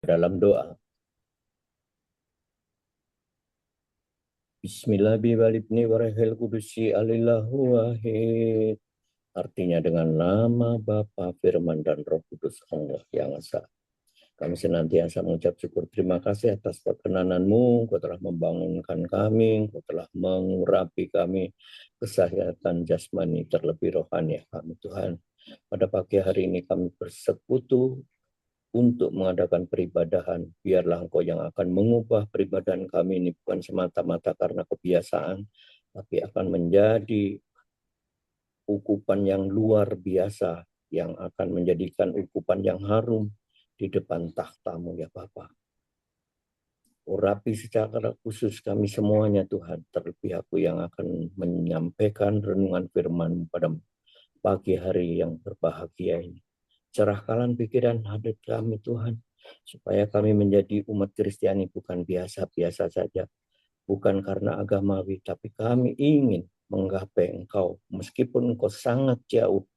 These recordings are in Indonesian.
dalam doa. Bismillahirrahmanirrahim. Alillahu wahid. Artinya dengan nama Bapa, Firman, dan Roh Kudus Allah yang Esa. Kami senantiasa mengucap syukur terima kasih atas perkenanan-Mu. Kau telah membangunkan kami, Kau telah mengurapi kami kesehatan jasmani terlebih rohani kami Tuhan. Pada pagi hari ini kami bersekutu untuk mengadakan peribadahan. Biarlah Engkau yang akan mengubah peribadahan kami ini bukan semata-mata karena kebiasaan, tapi akan menjadi ukupan yang luar biasa yang akan menjadikan ukupan yang harum di depan takhta-Mu ya Bapa. Urapi secara khusus kami semuanya Tuhan, terlebih aku yang akan menyampaikan renungan firman-Mu pada pagi hari yang berbahagia ini. Cerahkanlah pikiran hati kami Tuhan, supaya kami menjadi umat Kristiani bukan biasa-biasa saja, bukan karena agamawi, tapi kami ingin menggapai Engkau, meskipun Engkau sangat jauh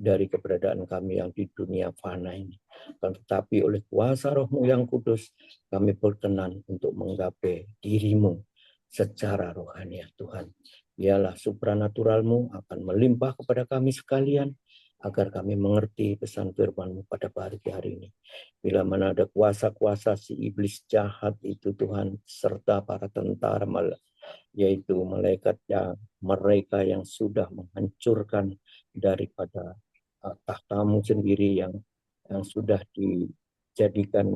dari keberadaan kami yang di dunia fana ini. Tetapi oleh kuasa Roh-Mu yang kudus, kami berkenan untuk menggapai diri-Mu secara rohani ya Tuhan. Biarlah supranatural-Mu akan melimpah kepada kami sekalian, agar kami mengerti pesan firman-Mu pada pagi hari ini. Bila mana ada kuasa-kuasa si iblis jahat itu Tuhan, serta para tentara yaitu malaikat yang mereka yang sudah menghancurkan daripada takhta-Mu sendiri yang sudah dijadikan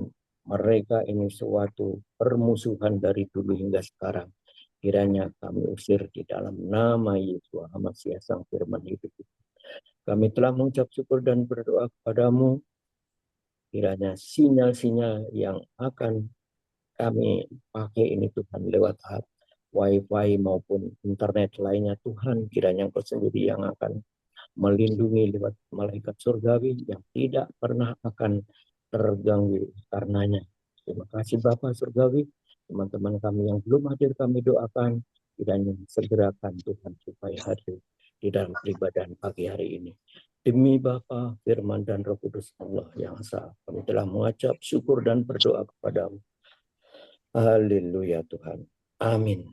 mereka ini suatu permusuhan dari dulu hingga sekarang. Kiranya kami usir di dalam nama Yesus Masiah Sang Firman hidup. Kami telah mengucap syukur dan berdoa kepadamu. Kiranya sinyal-sinyal yang akan kami pakai ini Tuhan lewat Wi-Fi maupun internet lainnya Tuhan, kiranya Engkau sendiri yang akan melindungi lewat malaikat surgawi yang tidak pernah akan terganggu karenanya. Terima kasih Bapak surgawi. Teman-teman kami yang belum hadir kami doakan kiranya segerakan Tuhan supaya hadir di dalam peribadahan pagi hari ini. Demi Bapa, Firman, dan Roh Kudus Allah yang Esa, kami telah mengucap syukur dan berdoa kepadamu. Haleluya Tuhan. Amin.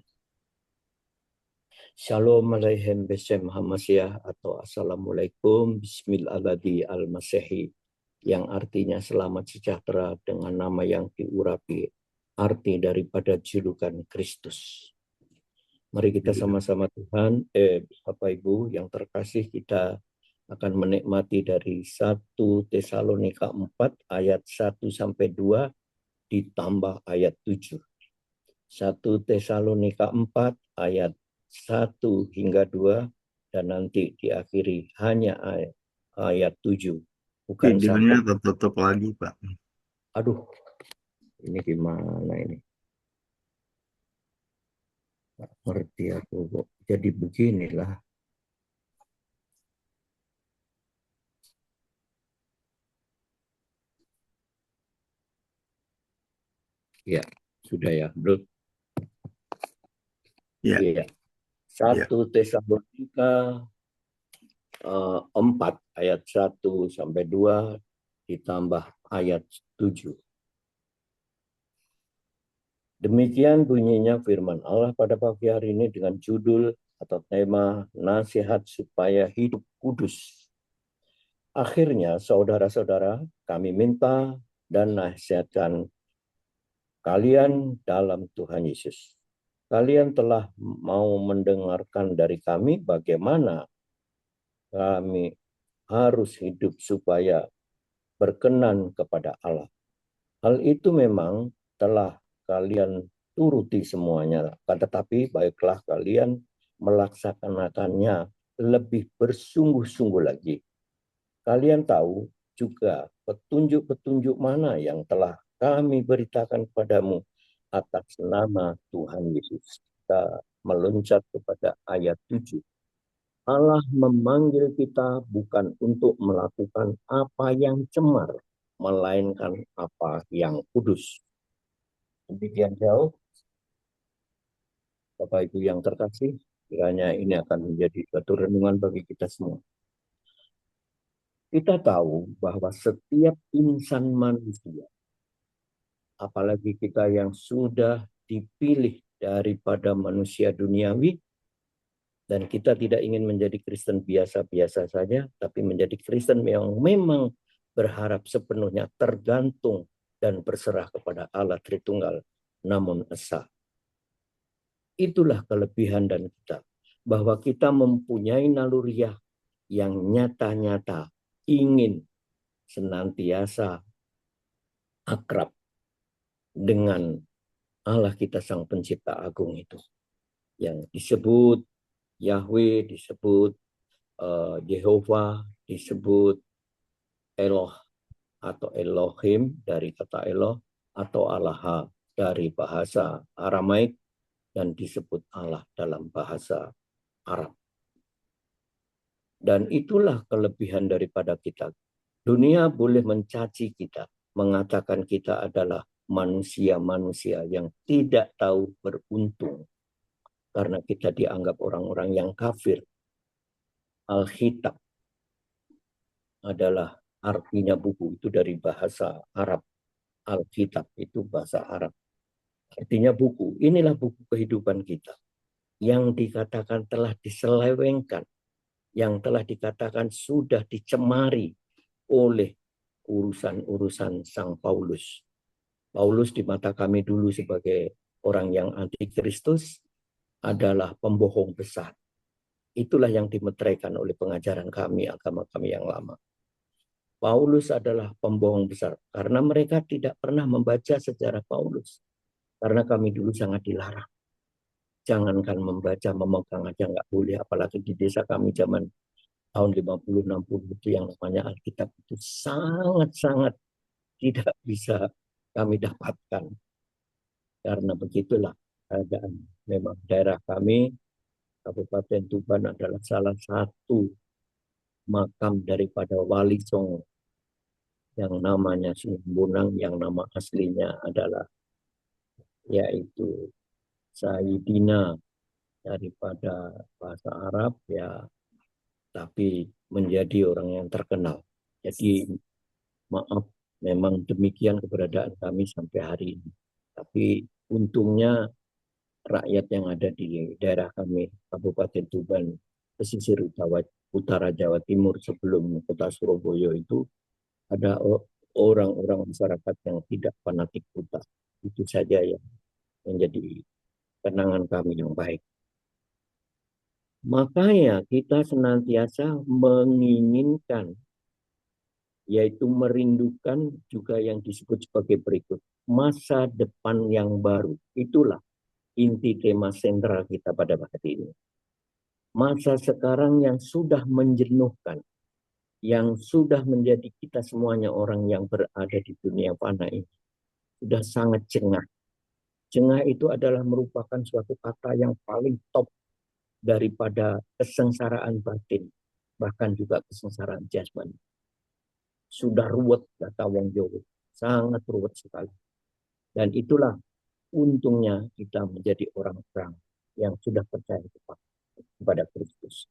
Shalom Aleichem Besem Hamasyah atau Assalamualaikum Bismillahirrahmanirrahim Al-Masehi, yang artinya selamat sejahtera dengan nama yang diurapi arti daripada julukan Kristus. Mari kita sama-sama Tuhan, Bapak Ibu yang terkasih, kita akan menikmati dari 1 Tesalonika 4 ayat 1 sampai 2 ditambah ayat 7. 1 Tesalonika 4 ayat 1 hingga 2 dan nanti diakhiri hanya ayat 7. Bukan videonya tertutup lagi, Pak. Aduh, ini gimana ini? Nggak ngerti aku kok. Jadi beginilah. Ya, sudah ya, Bro. Ya. Iya. 1 Tesalonika 4 ayat 1 sampai 2 ditambah ayat 7. Demikian bunyinya firman Allah pada pagi hari ini dengan judul atau tema nasihat supaya hidup kudus. Akhirnya saudara-saudara, kami minta dan nasihatkan kalian dalam Tuhan Yesus. Kalian telah mau mendengarkan dari kami bagaimana kami harus hidup supaya berkenan kepada Allah. Hal itu memang telah kalian turuti semuanya, tetapi baiklah kalian melaksanakannya lebih bersungguh-sungguh lagi. Kalian tahu juga petunjuk-petunjuk mana yang telah kami beritakan kepadamu atas nama Tuhan Yesus. Kita meloncat kepada ayat 7. Allah memanggil kita bukan untuk melakukan apa yang cemar, melainkan apa yang kudus. Demikian jauh, Bapak Ibu yang terkasih, kiranya ini akan menjadi suatu renungan bagi kita semua. Kita tahu bahwa setiap insan manusia apalagi kita yang sudah dipilih daripada manusia duniawi, dan kita tidak ingin menjadi Kristen biasa-biasa saja, tapi menjadi Kristen yang memang berharap sepenuhnya tergantung dan berserah kepada Allah Tritunggal, namun esa. Itulah kelebihan dan kita, bahwa kita mempunyai naluriah yang nyata-nyata ingin senantiasa akrab dengan Allah kita Sang Pencipta Agung itu. Yang disebut Yahweh, disebut Jehovah, disebut Eloh atau Elohim dari kata Eloh, atau Allah dari bahasa Aramaik, dan disebut Allah dalam bahasa Arab. Dan itulah kelebihan daripada kita. Dunia boleh mencaci kita, mengatakan kita adalah manusia-manusia yang tidak tahu beruntung, karena kita dianggap orang-orang yang kafir. Alkitab adalah artinya buku, itu dari bahasa Arab. Alkitab itu bahasa Arab. Artinya buku. Inilah buku kehidupan kita yang dikatakan telah diselewengkan, yang telah dikatakan sudah dicemari oleh urusan-urusan Sang Paulus. Paulus di mata kami dulu sebagai orang yang antikristus adalah pembohong besar. Itulah yang dimeteraikan oleh pengajaran kami, agama kami yang lama. Paulus adalah pembohong besar karena mereka tidak pernah membaca sejarah Paulus. Karena kami dulu sangat dilarang. Jangankan membaca, memegang aja nggak boleh. Apalagi di desa kami zaman tahun 50-60 itu yang namanya Alkitab itu sangat-sangat tidak bisa kami dapatkan. Karena begitulah keadaan. Memang daerah kami, Kabupaten Tuban adalah salah satu makam daripada Wali Songo yang namanya Sumbunang, yang nama aslinya adalah yaitu Sayyidina daripada bahasa Arab ya, tapi menjadi orang yang terkenal. Jadi maaf, memang demikian keberadaan kami sampai hari ini. Tapi untungnya rakyat yang ada di daerah kami, Kabupaten Tuban, pesisir utara Jawa Timur sebelum kota Surabaya itu, ada orang-orang masyarakat yang tidak fanatik buta. Itu saja yang menjadi kenangan kami yang baik. Makanya kita senantiasa menginginkan, yaitu merindukan juga yang disebut sebagai berikut. Masa depan yang baru. Itulah inti tema sentral kita pada hari ini. Masa sekarang yang sudah menjenuhkan, yang sudah menjadi kita semuanya orang yang berada di dunia fana ini, sudah sangat jengah. Jengah itu adalah merupakan suatu kata yang paling top daripada kesengsaraan batin, bahkan juga kesengsaraan jasmani. Sudah ruwet kata wong Jawa, sangat ruwet sekali. Dan itulah untungnya kita menjadi orang-orang yang sudah percaya kepada Kristus.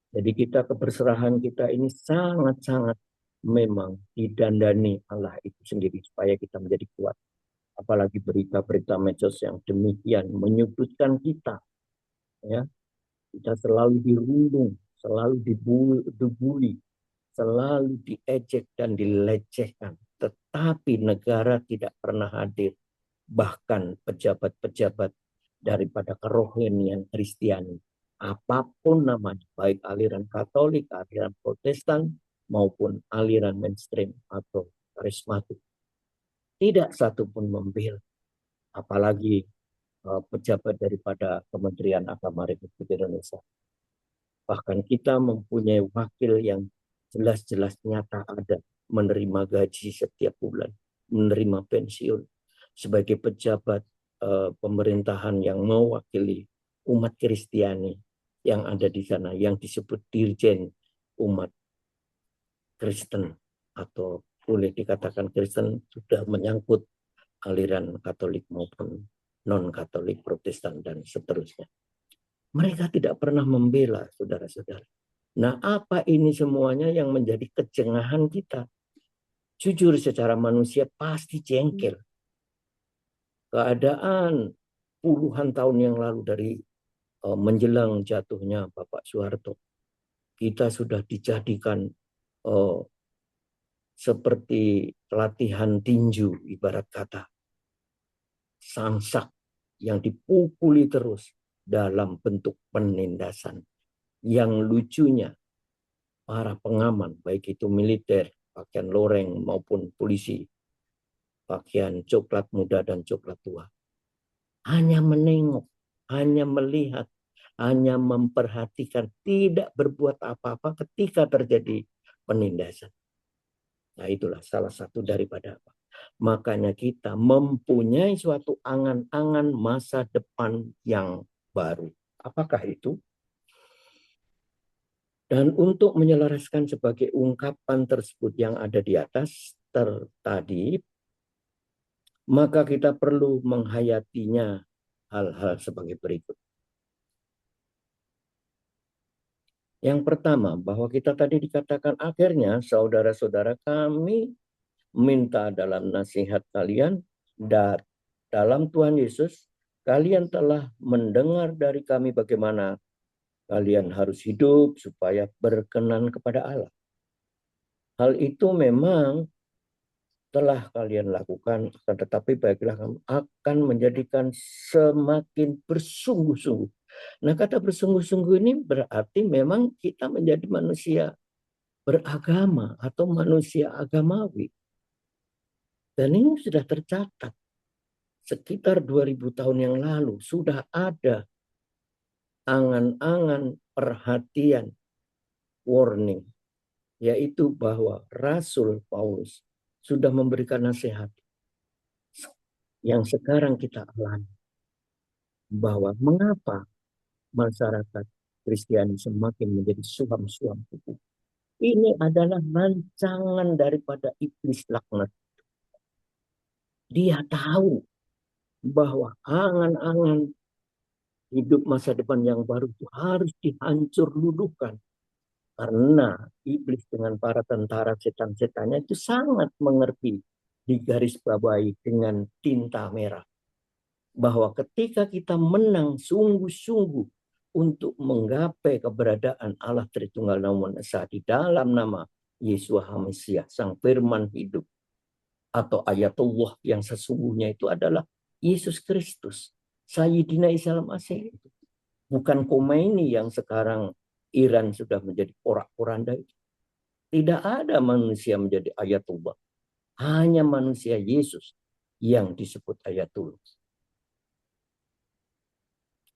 Jadi kita, keberserahan kita ini sangat-sangat memang didandani Allah itu sendiri supaya kita menjadi kuat. Apalagi berita-berita medsos yang demikian menyudutkan kita, ya. Kita selalu dirundung, selalu dibully, selalu diejek dan dilecehkan. Tetapi negara tidak pernah hadir. Bahkan pejabat-pejabat daripada kerohanian Kristiani, apapun namanya, baik aliran Katolik, aliran Protestan, maupun aliran mainstream atau karismatik, tidak satu pun membela. Apalagi pejabat daripada Kementerian Agama Republik Indonesia. Bahkan kita mempunyai wakil yang jelas-jelas nyata ada, menerima gaji setiap bulan, menerima pensiun sebagai pejabat pemerintahan yang mewakili umat Kristiani yang ada di sana, yang disebut Dirjen Umat Kristen, atau boleh dikatakan Kristen sudah menyangkut aliran Katolik maupun non-Katolik, Protestan, dan seterusnya. Mereka tidak pernah membela, saudara-saudara. Nah, apa ini semuanya yang menjadi kejengahan kita? Jujur secara manusia pasti jengkel. keadaan puluhan tahun yang lalu dari menjelang jatuhnya Bapak Soeharto, kita sudah dijadikan seperti latihan tinju, ibarat kata sangsak yang dipukuli terus dalam bentuk penindasan. Yang lucunya, para pengaman, baik itu militer, pakaian loreng maupun polisi, pakaian coklat muda dan coklat tua, hanya menengok, hanya melihat, hanya memperhatikan, tidak berbuat apa-apa ketika terjadi penindasan. Nah, itulah salah satu daripada apa. Makanya kita mempunyai suatu angan-angan masa depan yang baru. Apakah itu? Dan untuk menyelaraskan sebagai ungkapan tersebut yang ada di atas tadi, maka kita perlu menghayatinya hal-hal sebagai berikut. Yang pertama, bahwa kita tadi dikatakan akhirnya saudara-saudara kami minta dalam nasihat kalian dalam Tuhan Yesus, kalian telah mendengar dari kami bagaimana kalian harus hidup supaya berkenan kepada Allah. Hal itu memang telah kalian lakukan, akan tetapi baiklah kamu akan menjadikan semakin bersungguh-sungguh. Nah, kata bersungguh-sungguh ini berarti memang kita menjadi manusia beragama atau manusia agamawi. Dan ini sudah tercatat. Sekitar 2000 tahun yang lalu sudah ada angan-angan perhatian, warning, yaitu bahwa Rasul Paulus sudah memberikan nasihat yang sekarang kita alami, bahwa mengapa masyarakat Kristiani semakin menjadi suam-suam kuku. Ini adalah rancangan daripada iblis laknat. Dia tahu bahwa angan-angan hidup masa depan yang baru itu harus dihancur luluhkan. Karena iblis dengan para tentara setan-setannya itu sangat mengerti di garis bawahi dengan tinta merah. Bahwa ketika kita menang sungguh-sungguh untuk menggapai keberadaan Allah Tritunggal Namun Esa di dalam nama Yesus HaMasiah, Sang Firman hidup, atau ayatullah yang sesungguhnya itu adalah Yesus Kristus, Sayyidina Isa al-Masih. Bukan Khomeini yang sekarang Iran sudah menjadi porak-poranda itu. Tidak ada manusia menjadi ayatullah. Hanya manusia Yesus yang disebut ayatullah.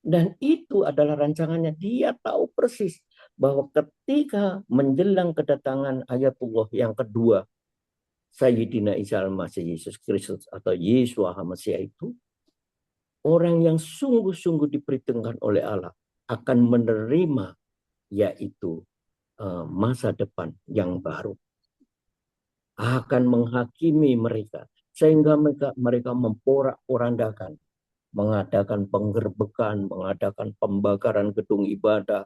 Dan itu adalah rancangannya. Dia tahu persis bahwa ketika menjelang kedatangan ayatullah yang kedua, Sayyidina Isa al-Masih Yesus Kristus atau Yesus HaMasiah itu, orang yang sungguh-sungguh diperhitungkan oleh Allah akan menerima yaitu masa depan yang baru. Akan menghakimi mereka sehingga mereka memporak-porandakan, mengadakan penggerbekan, mengadakan pembakaran gedung ibadah,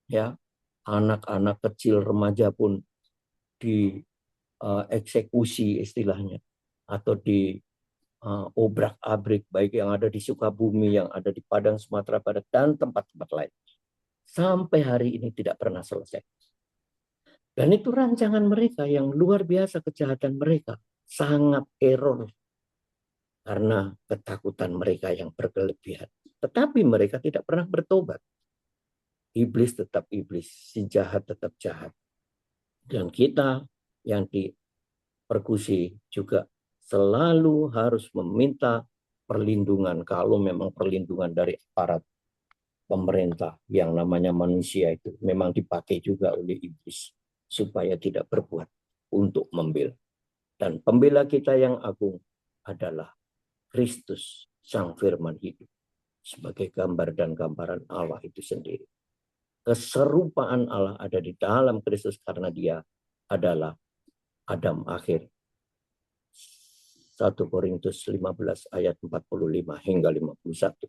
ya, anak-anak kecil remaja pun dieksekusi istilahnya, atau di obrak-abrik, baik yang ada di Sukabumi, yang ada di Padang Sumatera Barat dan tempat-tempat lain. Sampai hari ini tidak pernah selesai. Dan itu rancangan mereka yang luar biasa, kejahatan mereka sangat error karena ketakutan mereka yang berkelebihan. Tetapi mereka tidak pernah bertobat. Iblis tetap iblis, si jahat tetap jahat. Dan kita yang dipersekusi juga selalu harus meminta perlindungan, kalau memang perlindungan dari aparat pemerintah yang namanya manusia itu memang dipakai juga oleh iblis supaya tidak berbuat untuk membela. Dan pembela kita yang agung adalah Kristus, Sang Firman hidup, sebagai gambar dan gambaran Allah itu sendiri. Keserupaan Allah ada di dalam Kristus karena dia adalah Adam akhir. 1 Korintus 15 ayat 45 hingga 51.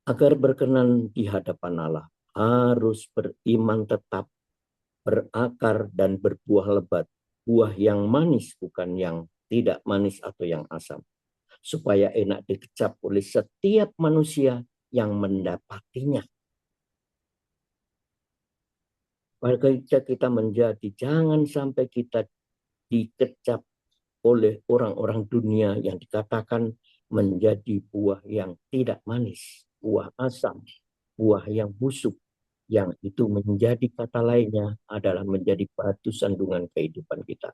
Agar berkenan di hadapan Allah, harus beriman tetap, berakar dan berbuah lebat, buah yang manis bukan yang tidak manis atau yang asam, supaya enak dikecap oleh setiap manusia yang mendapatinya. Maka kita menjadi, jangan sampai kita dikecap oleh orang-orang dunia yang dikatakan menjadi buah yang tidak manis, buah asam, buah yang busuk, yang itu menjadi kata lainnya adalah menjadi batu sandungan kehidupan kita.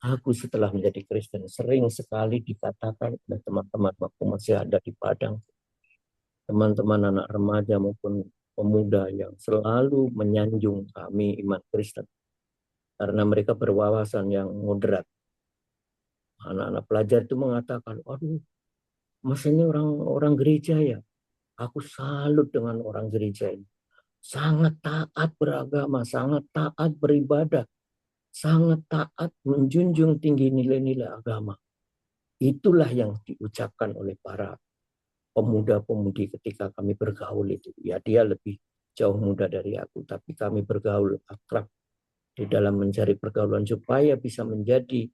Aku setelah menjadi Kristen sering sekali dikatakan oleh teman-teman waktu masih ada di Padang, teman-teman anak remaja maupun pemuda yang selalu menyanjung kami iman Kristen karena mereka berwawasan yang moderat. Anak-anak pelajar itu mengatakan, aduh, mas ini orang gereja ya. Aku salut dengan orang gereja ini. Sangat taat beragama, sangat taat beribadah, sangat taat menjunjung tinggi nilai-nilai agama. Itulah yang diucapkan oleh para pemuda-pemudi ketika kami bergaul itu. Ya dia lebih jauh muda dari aku, tapi kami bergaul akrab di dalam mencari pergaulan supaya bisa menjadi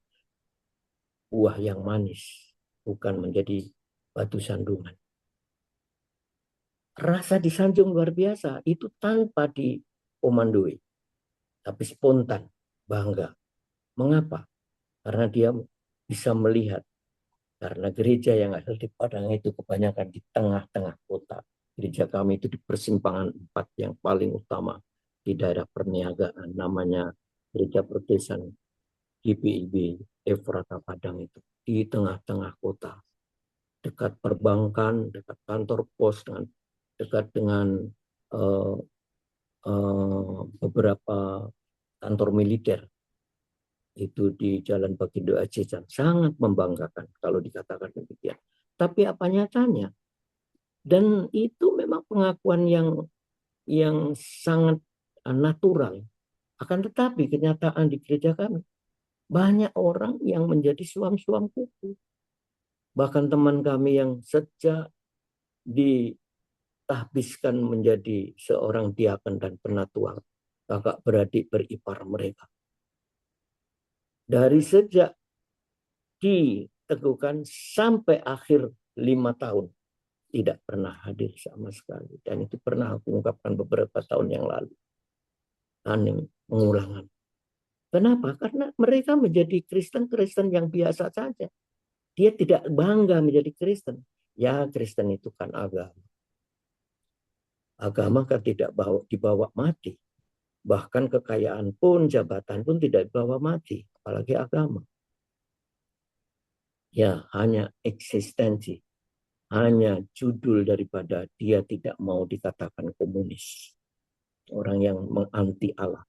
buah yang manis, bukan menjadi batu sandungan. Rasa disanjung luar biasa itu tanpa dikomandoi, tapi spontan, bangga. Mengapa? Karena dia bisa melihat, karena gereja yang ada di Padang itu kebanyakan di tengah-tengah kota. Gereja kami itu di persimpangan 4 yang paling utama di daerah perniagaan, namanya Gereja Protesan GPIB Efrata Padang itu, di tengah-tengah kota. Dekat perbankan, dekat kantor pos, dekat dengan beberapa kantor militer. Itu di Jalan Bagindo Ajejan. Sangat membanggakan kalau dikatakan demikian. Tapi apa nyatanya? Dan itu memang pengakuan yang sangat natural. Akan tetapi kenyataan di gereja kami, banyak orang yang menjadi suam-suam kuku. Bahkan teman kami yang sejak ditahbiskan menjadi seorang diaken dan penatua, kakak beradik beripar mereka. Dari sejak diteguhkan sampai akhir 5 tahun tidak pernah hadir sama sekali. Dan itu pernah aku ungkapkan beberapa tahun yang lalu. Aneh, pengulangan. Kenapa? Karena mereka menjadi Kristen-Kristen yang biasa saja. Dia tidak bangga menjadi Kristen. Ya, Kristen itu kan agama. Agama kan tidak dibawa mati. Bahkan kekayaan pun, jabatan pun tidak dibawa mati. Apalagi agama. Ya, hanya eksistensi. Hanya judul daripada dia tidak mau dikatakan komunis. Orang yang menganti Allah.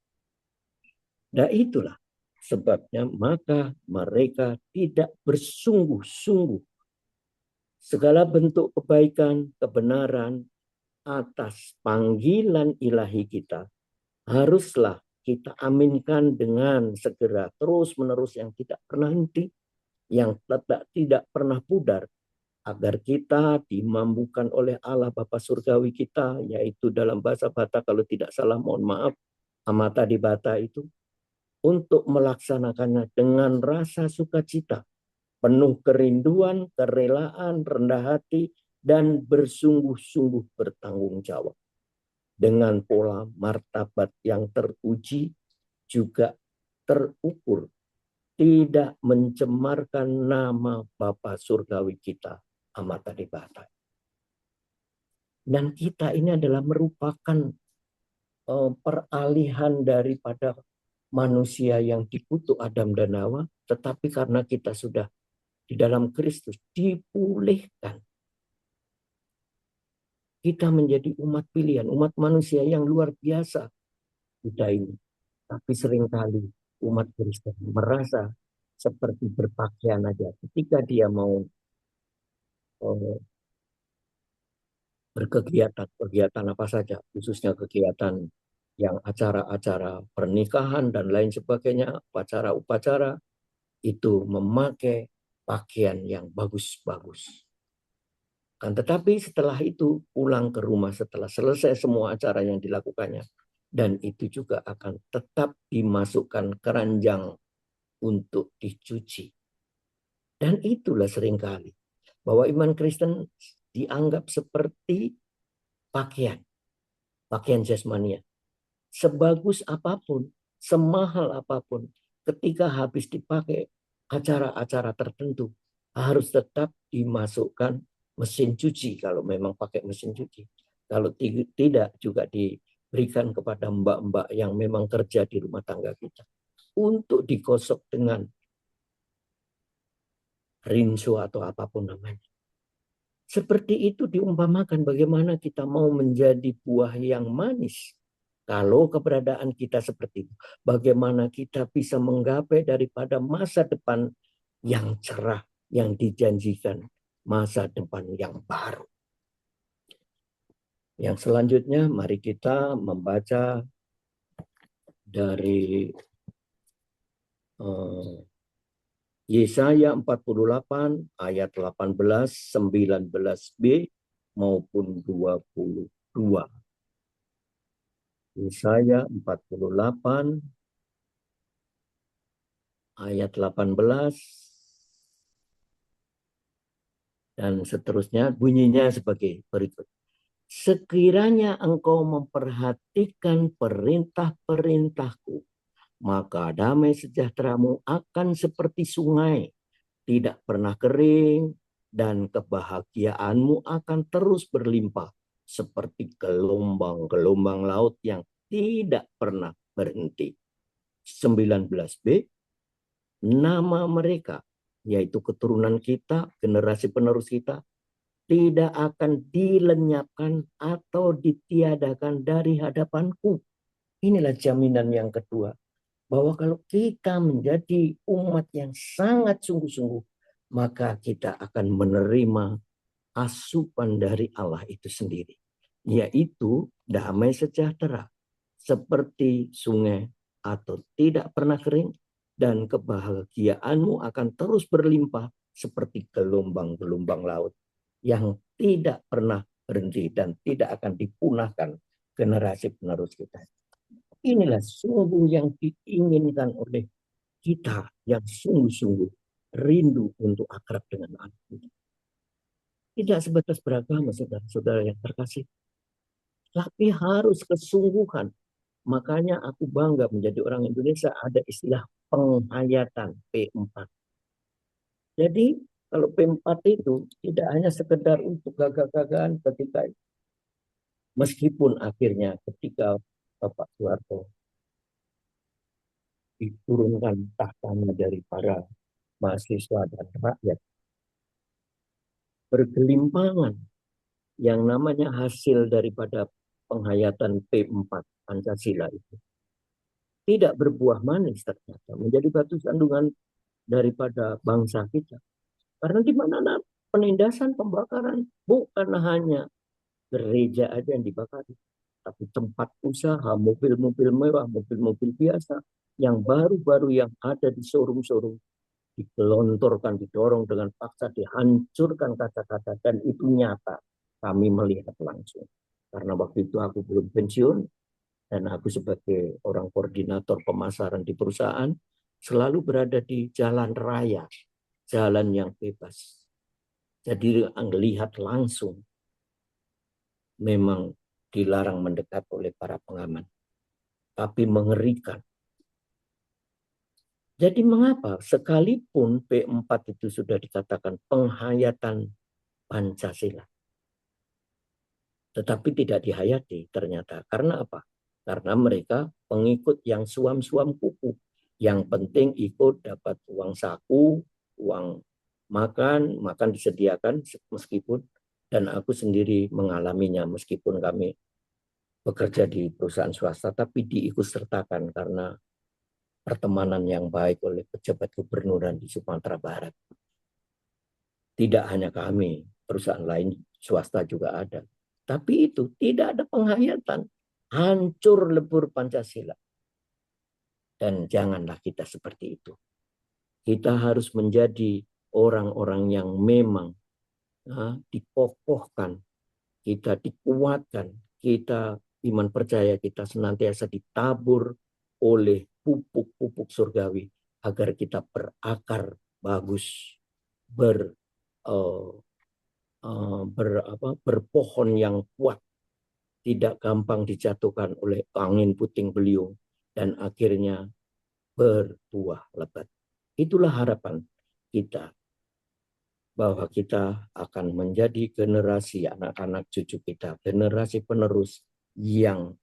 Dan itulah sebabnya maka mereka tidak bersungguh-sungguh segala bentuk kebaikan, kebenaran atas panggilan ilahi kita haruslah kita aminkan dengan segera terus-menerus yang tidak pernah henti, yang tidak pernah pudar, agar kita dimampukan oleh Allah Bapa Surgawi kita, yaitu dalam bahasa Batak kalau tidak salah mohon maaf, Amata di Bata itu, untuk melaksanakannya dengan rasa sukacita, penuh kerinduan, kerelaan, rendah hati, dan bersungguh-sungguh bertanggung jawab. Dengan pola martabat yang teruji, juga terukur, tidak mencemarkan nama Bapa Surgawi kita, Amata di Bata. Dan kita ini adalah merupakan peralihan daripada manusia yang dikutuk Adam dan Hawa, tetapi karena kita sudah di dalam Kristus dipulihkan. Kita menjadi umat pilihan, umat manusia yang luar biasa kita ini. Tapi seringkali umat Kristen merasa seperti berpakaian aja. Ketika dia mau berkegiatan apa saja, khususnya kegiatan yang acara-acara pernikahan dan lain sebagainya, upacara-upacara, itu memakai pakaian yang bagus-bagus. Kan tetapi setelah itu pulang ke rumah setelah selesai semua acara yang dilakukannya, dan itu juga akan tetap dimasukkan keranjang untuk dicuci. Dan itulah seringkali bahwa iman Kristen dianggap seperti pakaian, pakaian jasmania. Sebagus apapun, semahal apapun, ketika habis dipakai acara-acara tertentu, harus tetap dimasukkan mesin cuci kalau memang pakai mesin cuci. Kalau tidak juga diberikan kepada mbak-mbak yang memang kerja di rumah tangga kita untuk digosok dengan rinso atau apapun namanya. Seperti itu diumpamakan bagaimana kita mau menjadi buah yang manis. Kalau keberadaan kita seperti itu, bagaimana kita bisa menggapai daripada masa depan yang cerah, yang dijanjikan, masa depan yang baru. Yang selanjutnya, mari kita membaca dari Yesaya 48 ayat 18, 19b maupun 22. Yesaya 48 ayat 18 dan seterusnya, bunyinya sebagai berikut. Sekiranya engkau memperhatikan perintah-perintahku, maka damai sejahteramu akan seperti sungai, tidak pernah kering, dan kebahagiaanmu akan terus berlimpah seperti gelombang-gelombang laut yang tidak pernah berhenti. 19b, nama mereka, yaitu keturunan kita, generasi penerus kita, tidak akan dilenyapkan atau ditiadakan dari hadapanku. Inilah jaminan yang kedua, bahwa kalau kita menjadi umat yang sangat sungguh-sungguh, maka kita akan menerima asupan dari Allah itu sendiri, yaitu damai sejahtera, seperti sungai atau tidak pernah kering, dan kebahagiaanmu akan terus berlimpah seperti gelombang-gelombang laut yang tidak pernah berhenti dan tidak akan dipunahkan generasi penerus kita. Inilah sungguh yang diinginkan oleh kita yang sungguh-sungguh rindu untuk akrab dengan Allah. Tidak sebatas beragama, saudara-saudara yang terkasih, tapi harus kesungguhan. Makanya aku bangga menjadi orang Indonesia, ada istilah penghayatan P4. Jadi kalau P4 itu tidak hanya sekedar untuk gagah-gagahan ketika, meskipun akhirnya ketika Bapak Soeharto diturunkan tahtanya dari para mahasiswa dan rakyat, bergelimpangan yang namanya hasil daripada penghayatan P4 Pancasila itu tidak berbuah manis, ternyata menjadi batu sandungan daripada bangsa kita. Karena di mana penindasan, pembakaran, bukan hanya gereja aja yang dibakar, tapi tempat usaha, mobil-mobil mewah, mobil-mobil biasa, yang baru-baru yang ada di showroom-showroom, digelontorkan, didorong dengan paksa, dihancurkan kaca-kaca, dan itu nyata. Kami melihat langsung. Karena waktu itu aku belum pensiun, dan aku sebagai orang koordinator pemasaran di perusahaan, selalu berada di jalan raya, jalan yang bebas. Jadi lihat langsung, memang dilarang mendekat oleh para pengaman. Tapi mengerikan. Jadi mengapa sekalipun P4 itu sudah dikatakan penghayatan Pancasila, tetapi tidak dihayati ternyata. Karena apa? Karena mereka pengikut yang suam-suam kuku. Yang penting ikut dapat uang saku, uang makan disediakan meskipun, dan aku sendiri mengalaminya meskipun kami bekerja di perusahaan swasta, tapi diikut sertakan karena pertemanan yang baik oleh pejabat gubernuran di Sumatera Barat. Tidak hanya kami, perusahaan lain swasta juga ada. Tapi itu tidak ada penghayatan. Hancur lebur Pancasila. Dan janganlah kita seperti itu. Kita harus menjadi orang-orang yang memang dikokohkan, kita dikuatkan, kita iman percaya kita senantiasa ditabur oleh pupuk-pupuk surgawi agar kita berakar bagus ber, berpohon yang kuat, tidak gampang dijatuhkan oleh angin puting beliung, dan akhirnya berbuah lebat. Itulah harapan kita, bahwa kita akan menjadi generasi anak-anak cucu kita, generasi penerus yang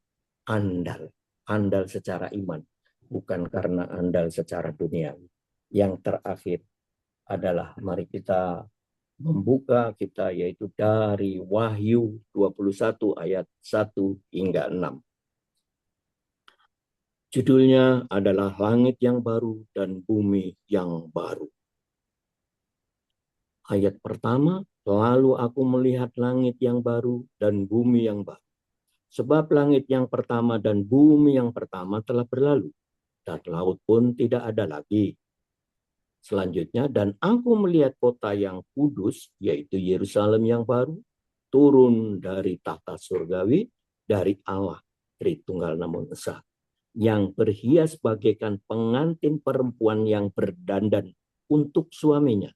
andal. Andal secara iman, bukan karena andal secara dunia. Yang terakhir adalah mari kita membuka kita, yaitu dari Wahyu 21 ayat 1 hingga 6. Judulnya adalah Langit yang Baru dan Bumi yang Baru. Ayat pertama, lalu aku melihat langit yang baru dan bumi yang baru. Sebab langit yang pertama dan bumi yang pertama telah berlalu, dan laut pun tidak ada lagi. Selanjutnya, dan aku melihat kota yang kudus, yaitu Yerusalem yang baru, turun dari tahta surgawi, dari Allah, Tritunggal namun Esa, yang berhias bagaikan pengantin perempuan yang berdandan untuk suaminya.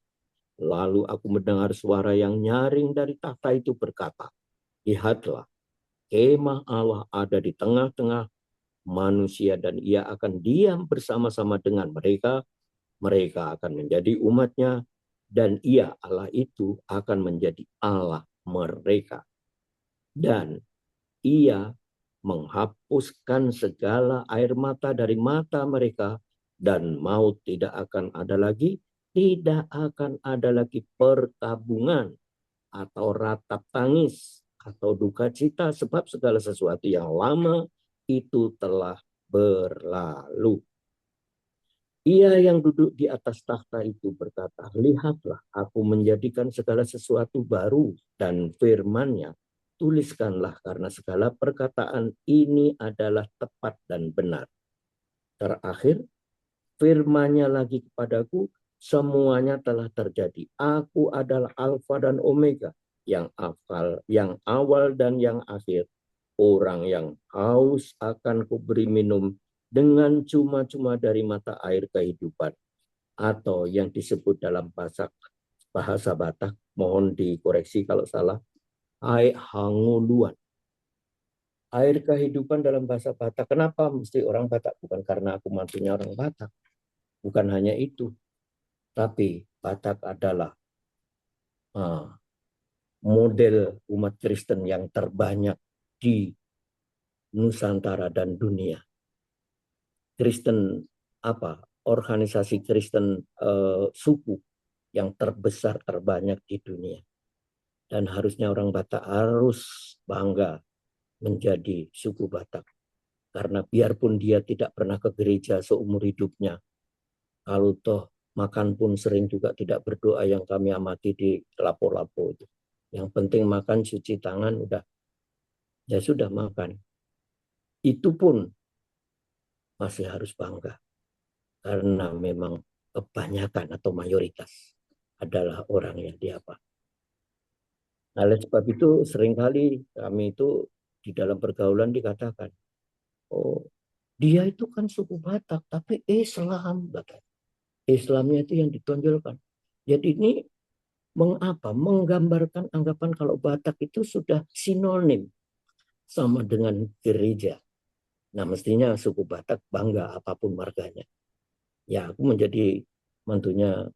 Lalu aku mendengar suara yang nyaring dari tahta itu berkata, lihatlah, kemah Allah ada di tengah-tengah manusia dan ia akan diam bersama-sama dengan mereka. Mereka akan menjadi umatnya dan ia, Allah itu, akan menjadi Allah mereka. Dan ia menghapuskan segala air mata dari mata mereka dan maut tidak akan ada lagi. Tidak akan ada lagi perkabungan atau ratap tangis atau duka cita, sebab segala sesuatu yang lama itu telah berlalu. Ia yang duduk di atas takhta itu berkata, lihatlah aku menjadikan segala sesuatu baru, dan firman-Nya, tuliskanlah karena segala perkataan ini adalah tepat dan benar. Terakhir, firman-Nya lagi kepadaku, semuanya telah terjadi. Aku adalah Alfa dan Omega, yang awal dan yang akhir. Orang yang haus akan kuberi minum dengan cuma-cuma dari mata air kehidupan. Atau yang disebut dalam bahasa Batak, mohon dikoreksi kalau salah, air hanguluan. Air kehidupan dalam bahasa Batak. Kenapa mesti orang Batak? Bukan karena aku mantunya orang Batak. Bukan hanya itu. Tapi Batak adalah model umat Kristen yang terbanyak di Nusantara dan dunia. Kristen organisasi Kristen suku yang terbesar terbanyak di dunia. Dan harusnya orang Batak harus bangga menjadi suku Batak. Karena biarpun dia tidak pernah ke gereja seumur hidupnya, kalau toh makan pun sering juga tidak berdoa yang kami amati di lapo-lapo itu. Yang penting makan, cuci tangan, udah. Ya sudah makan. Itu pun masih harus bangga. Karena memang kebanyakan atau mayoritas adalah orang yang diapa. Nah, oleh sebab itu seringkali kami itu di dalam pergaulan dikatakan, oh dia itu kan suku Batak, tapi Islam. Islamnya itu yang ditonjolkan. Jadi ini menggambarkan anggapan kalau Batak itu sudah sinonim sama dengan gereja. Nah mestinya suku Batak bangga apapun marganya. Ya aku menjadi mantunya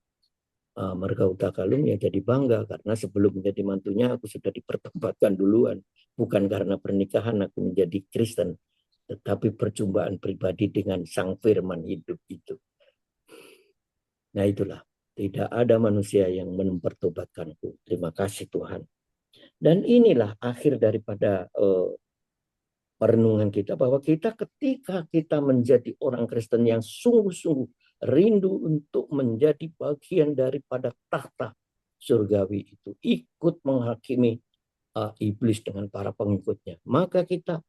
Marga Utagalung ya jadi bangga karena sebelum menjadi mantunya aku sudah dipertobatkan duluan. Bukan karena pernikahan aku menjadi Kristen, tetapi perjumpaan pribadi dengan Sang Firman hidup itu. Nah itulah, tidak ada manusia yang mempertobatkanku. Terima kasih Tuhan. Dan inilah akhir daripada perenungan kita, bahwa kita ketika kita menjadi orang Kristen yang sungguh-sungguh rindu untuk menjadi bagian daripada tahta surgawi itu, ikut menghakimi iblis dengan para pengikutnya, maka kita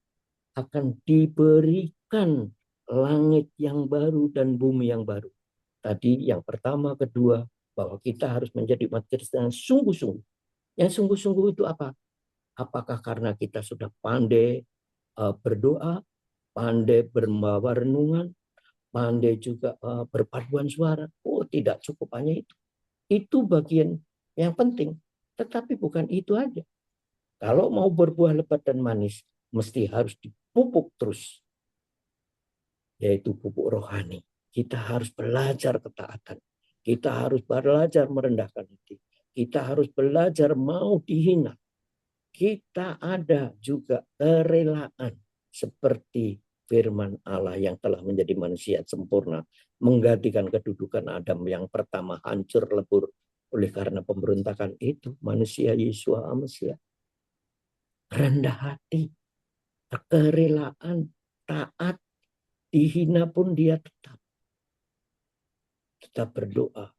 akan diberikan langit yang baru dan bumi yang baru. Tadi yang pertama, kedua, bahwa kita harus menjadi umat Kristen yang sungguh-sungguh. Yang sungguh-sungguh itu apa? Apakah karena kita sudah pandai berdoa, pandai berbawa renungan, pandai juga berpaduan suara? Oh, tidak cukup hanya itu. Itu bagian yang penting. Tetapi bukan itu aja. Kalau mau berbuah lebat dan manis, mesti harus dipupuk terus. Yaitu pupuk rohani. Kita harus belajar ketaatan. Kita harus belajar merendahkan hati. Kita harus belajar mau dihina. Kita ada juga kerelaan seperti firman Allah yang telah menjadi manusia sempurna, menggantikan kedudukan Adam yang pertama hancur lebur oleh karena pemberontakan itu. Manusia Yesua Amasiah rendah hati, kerelaan, taat, dihina pun dia tetap berdoa.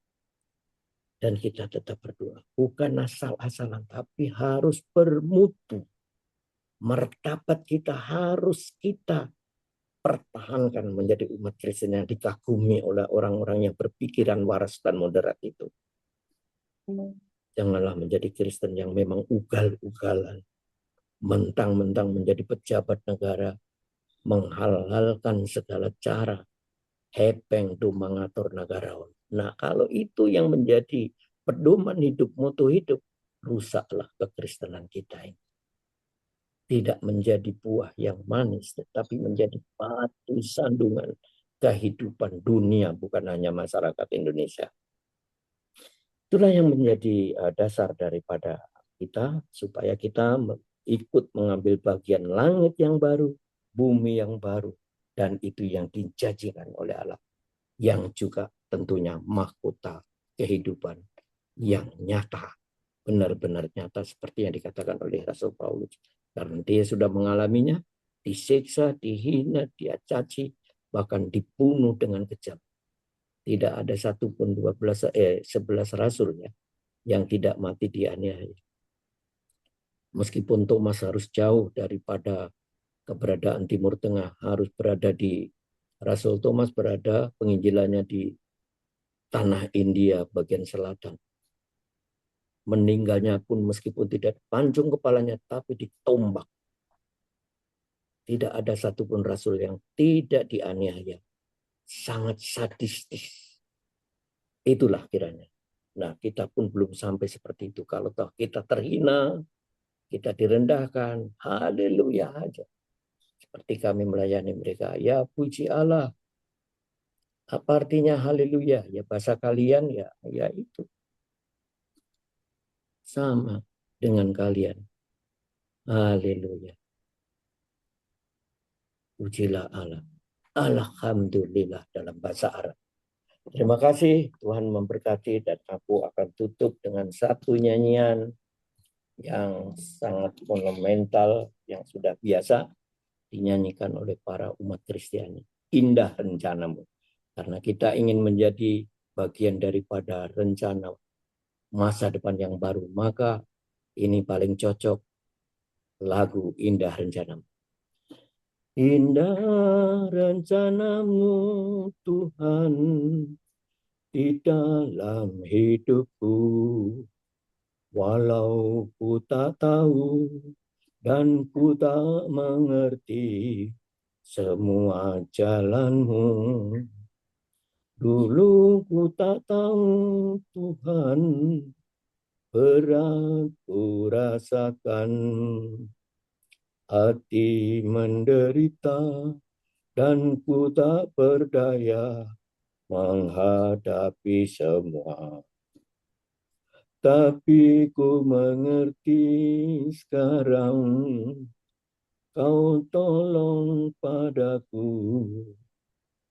Dan kita tetap berdoa. Bukan asal-asalan, tapi harus bermutu. Martabat kita harus kita pertahankan menjadi umat Kristen yang dikagumi oleh orang-orang yang berpikiran waras dan moderat itu. Janganlah menjadi Kristen yang memang ugal-ugalan. Mentang-mentang menjadi pejabat negara. Menghalalkan segala cara. Hepeng tu mengatur negarawan. Nah, kalau itu yang menjadi pedoman hidup, moto hidup, rusaklah kekristenan kita ini. Tidak menjadi buah yang manis, tetapi menjadi batu sandungan kehidupan dunia, bukan hanya masyarakat Indonesia. Itulah yang menjadi dasar daripada kita, supaya kita ikut mengambil bagian langit yang baru, bumi yang baru, dan itu yang dijanjikan oleh Allah. Yang juga tentunya mahkota kehidupan yang nyata, benar-benar nyata seperti yang dikatakan oleh Rasul Paulus. Karena dia sudah mengalaminya, disiksa, dihina, dicaci, bahkan dibunuh dengan kejam. Tidak ada satupun 11 rasul ya, yang tidak mati dianiaya. Meskipun Thomas harus jauh daripada keberadaan Timur Tengah, harus berada di Rasul Thomas berada penginjilannya di tanah India bagian selatan. Meninggalnya pun meskipun tidak pancung kepalanya, tapi ditombak. Tidak ada satupun rasul yang tidak dianiaya. Sangat sadistis. Itulah kiranya. Nah, kita pun belum sampai seperti itu. Kalau toh kita terhina, kita direndahkan, haleluya aja. Seperti kami melayani mereka, ya puji Allah. Apa artinya haleluya? Ya bahasa kalian ya itu. Sama dengan kalian. Haleluya. Pujilah Allah. Alhamdulillah dalam bahasa Arab. Terima kasih, Tuhan memberkati, dan aku akan tutup dengan satu nyanyian yang sangat monumental yang sudah biasa dinyanyikan oleh para umat Kristiani. Indah rencanamu. Karena kita ingin menjadi bagian daripada rencana masa depan yang baru, maka ini paling cocok lagu Indah Rencanamu. Indah rencanamu Tuhan di dalam hidupku, walau ku tak tahu dan ku tak mengerti semua jalanmu. Dulu ku tak tahu Tuhan, berat ku rasakan, hati menderita dan ku tak berdaya menghadapi semua. Tapi ku mengerti sekarang, kau tolong padaku.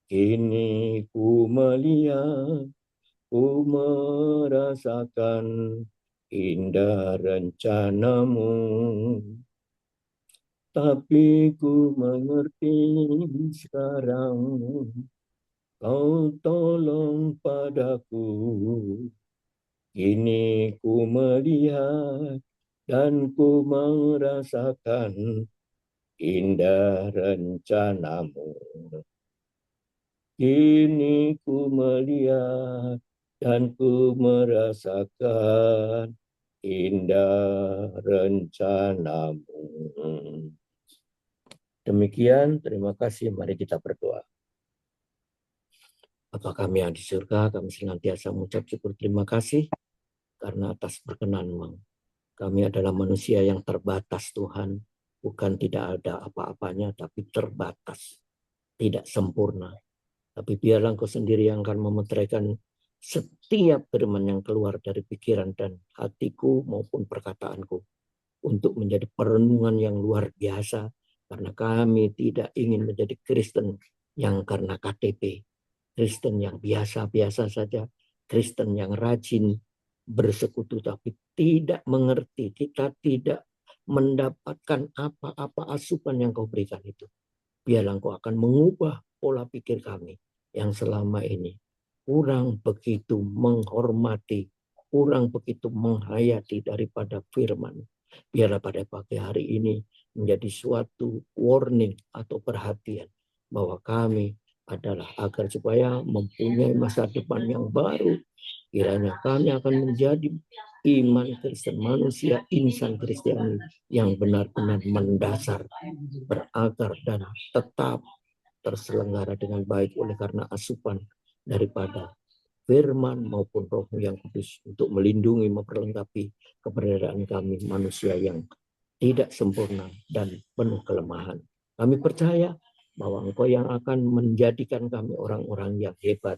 Kini ku melihat, ku merasakan indah rencanamu. Tapi ku mengerti sekarang, kau tolong padaku. Kini ku melihat dan ku merasakan indah rencanamu. Kini ku melihat dan ku merasakan indah rencanamu. Demikian, terima kasih. Mari kita berdoa. Bapa kami yang di surga, kami senantiasa mengucap syukur terima kasih karena atas perkenan-Mu. Kami adalah manusia yang terbatas Tuhan, bukan tidak ada apa-apanya, tapi terbatas, tidak sempurna. Tapi biarlah Engkau sendiri yang akan memeteraikan setiap firman yang keluar dari pikiran dan hatiku maupun perkataanku untuk menjadi perenungan yang luar biasa, karena kami tidak ingin menjadi Kristen yang karena KTP, Kristen yang biasa-biasa saja, Kristen yang rajin bersekutu tapi tidak mengerti, kita tidak mendapatkan apa-apa asupan yang Kau berikan itu. Biarlah Engkau akan mengubah pola pikir kami yang selama ini kurang begitu menghormati, kurang begitu menghayati daripada firman. Biarlah pada pagi hari ini menjadi suatu warning atau perhatian bahwa kami adalah agar supaya mempunyai masa depan yang baru. Kiranya kami akan menjadi iman Kristen, manusia insan Kristiani yang benar-benar mendasar, berakar dan tetap terselenggara dengan baik oleh karena asupan daripada firman maupun Roh yang kudus untuk melindungi, memperlengkapi keberadaan kami manusia yang tidak sempurna dan penuh kelemahan. Kami percaya bahwa Engkau yang akan menjadikan kami orang-orang yang hebat,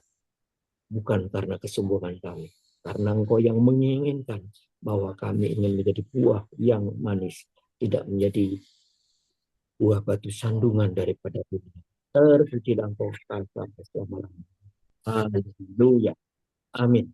bukan karena kesombongan kami, karena Engkau yang menginginkan bahwa kami ingin menjadi buah yang manis, tidak menjadi buah batu sandungan daripada dunia. Terpujilah Engkau sampai selama-lamanya. Haleluya. Amin.